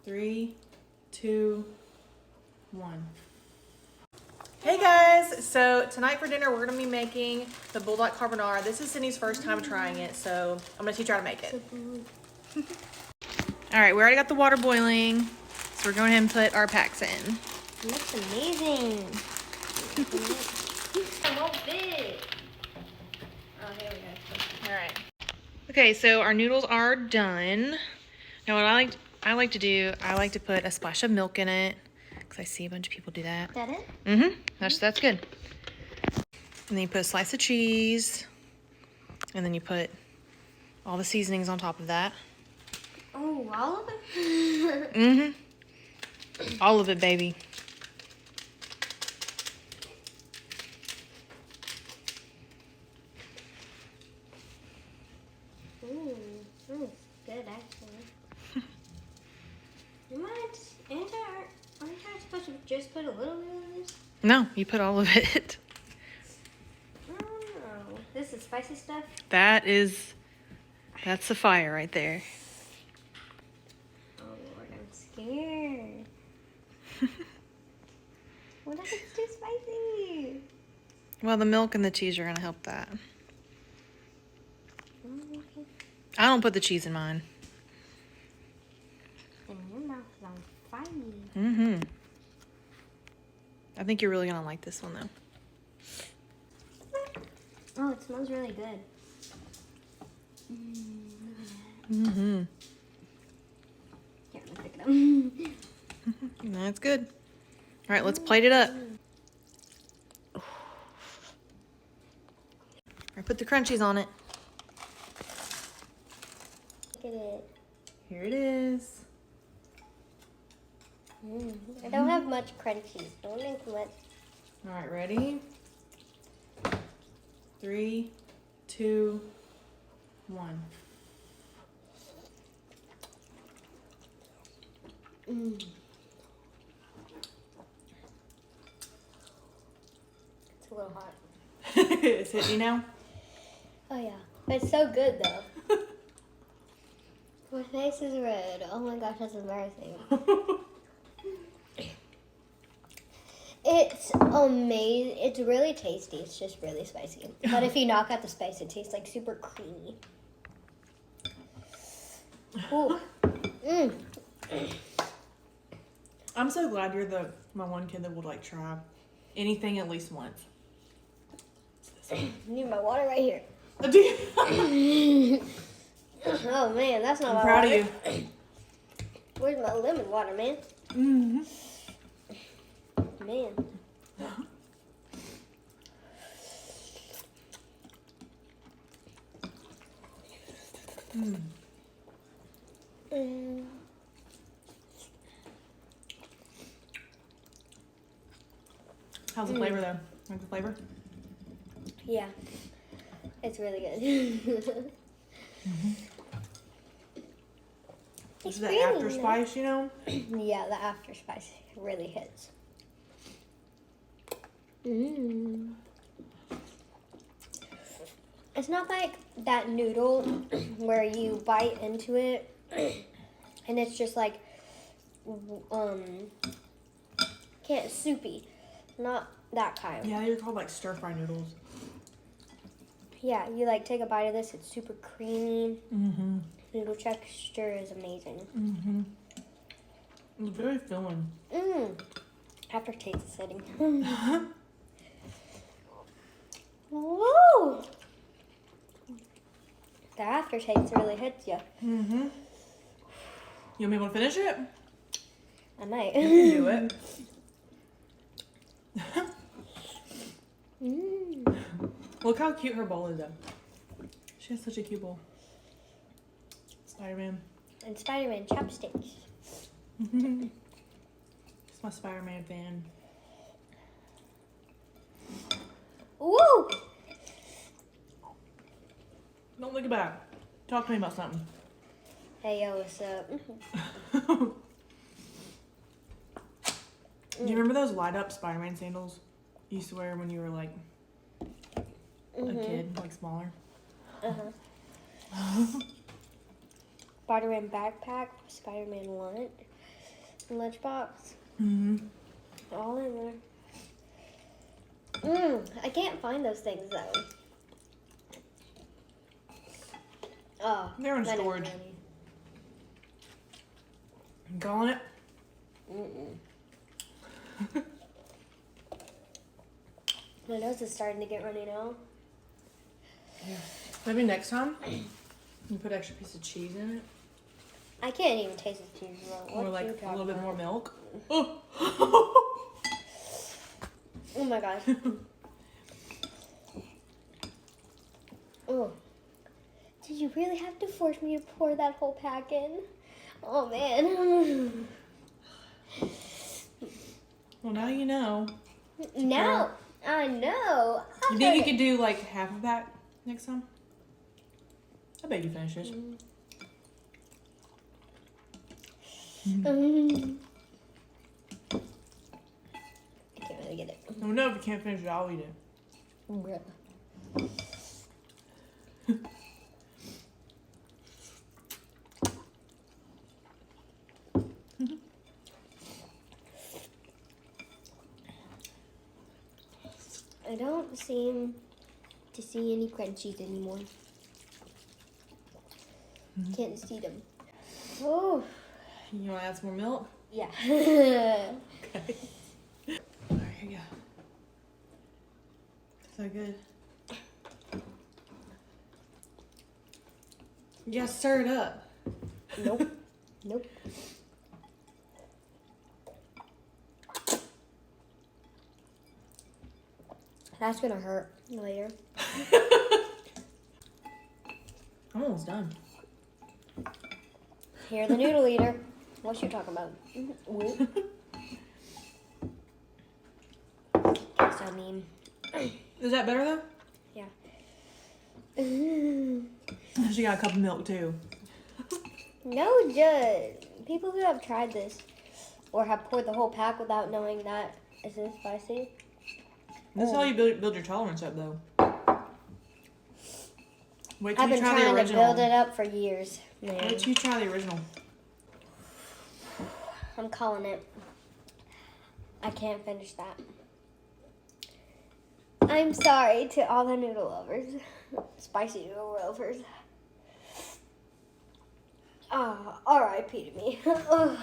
3, 2, 1. Hey guys, so tonight for dinner we're gonna be making the Buldak Carbonara. This is Sidney's first time trying it, so I'm gonna teach her how to make it. All right, we already got the water boiling, so we're going ahead and put our packs in. It looks amazing. It won't fit. Oh, here we go. All right. Okay, so our noodles are done. Now what I like to do, I like to put a splash of milk in it, because I see a bunch of people do that. Is that it? Mm-hmm. That's good. And then you put a slice of cheese, and then you put all the seasonings on top of that. Oh, all of it? Mm-hmm. All of it, baby. It's good actually. Aren't I supposed to just put a little bit of this? No, you put all of it. Oh, this is spicy stuff? That's the fire right there. Oh Lord, I'm scared. What if it's too spicy? Well, the milk and the cheese are gonna help that. Okay. I don't put the cheese in mine. And your mouth is on fire. Mm-hmm. I think you're really gonna like this one though. Oh, it smells really good. Mm-hmm. Here, let me pick it up. That's good. All right, let's plate it up. All right, put the crunchies on it. Look at it. Here it is. I don't have much crunchies. Don't make much. All right, ready? 3, 2, 1. It's a little hot. It's hitting you now? Oh yeah. But it's so good though. My face is red. Oh my gosh, that's embarrassing. It's amazing. It's really tasty. It's just really spicy. But if you knock out the spice, it tastes like super creamy. Ooh. I'm so glad you're my one kid that would like try anything at least once. I need my water right here. I'm Oh man, that's not my proud water. of you. Where's my lemon water, man? Mm-hmm. Man. How's the flavor though? Like the flavor? Yeah. It's really good. This is the after spice, you know? Yeah, the after spice really hits. It's not like that noodle where you bite into it and it's just like soupy. Not that kind. Yeah, they're called like stir fry noodles. Yeah, you like take a bite of this, it's super creamy. Mm-hmm. Noodle texture is amazing. Mm-hmm. It's very filling. Aftertaste is hitting. Woo! The aftertaste really hits you. Mm-hmm. You want me able to finish it? I might. You can do it. Look how cute her bowl is though. She has such a cute bowl. Spider-Man. And Spider-Man chopsticks. She's my Spider-Man fan. Woo! Don't look bad. Talk to me about something. Hey, yo, what's up? Do you remember those light up Spider-Man sandals you used to wear when you were like a kid, like smaller? Spider-Man backpack, Spider-Man lunch. lunchbox. Mm-hmm. All in there. I can't find those things though. Oh, They're in that is storage. money. You calling it? My nose is starting to get runny now. Yeah. Maybe next time you put extra piece of cheese in it. I can't even taste the cheese. What Or like you a talking little bit about? more milk. Oh my gosh. Oh. Did you really have to force me to pour that whole pack in? Oh man. Well, now you know. Now I know. You think you could do like half of that next time? I bet you finish this. I can't really get it. Oh no, if you can't finish it, I'll eat it. I don't seem to see any crunchies anymore. Can't see them. Oh, You want to add some more milk? yeah. Okay. There you go. So good. You gotta stir it up. Nope. Nope. That's gonna hurt later. I'm almost done. Here, the noodle eater. What you talking about? Whoop. That's so mean. Is that better though? Yeah. She got a cup of milk too. No judge. People who have tried this or have poured the whole pack without knowing that is this spicy. This is how you build your tolerance up though. Wait till I've you been try the trying to original. build it up for years. Man. Wait till you try the original. I'm calling it. I can't finish that. I'm sorry to all the noodle lovers. Spicy noodle lovers. Ah, R.I.P. to me. Ugh.